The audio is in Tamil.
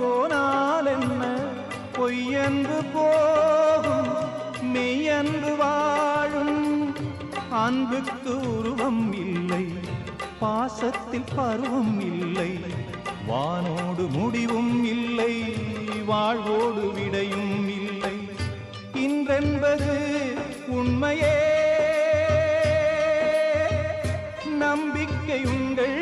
போனால் என்ன, பொய்யன்பு போகும் மெய்யன்பு வாழும். அன்புக்கு உருவம் இல்லை, பாசத்தில் பருவம் இல்லை, வானோடு முடிவும் இல்லை, வாழ்வோடு விடையும் இல்லை. இன்றென்பது உண்மையே, நம்பிக்கை உங்கள்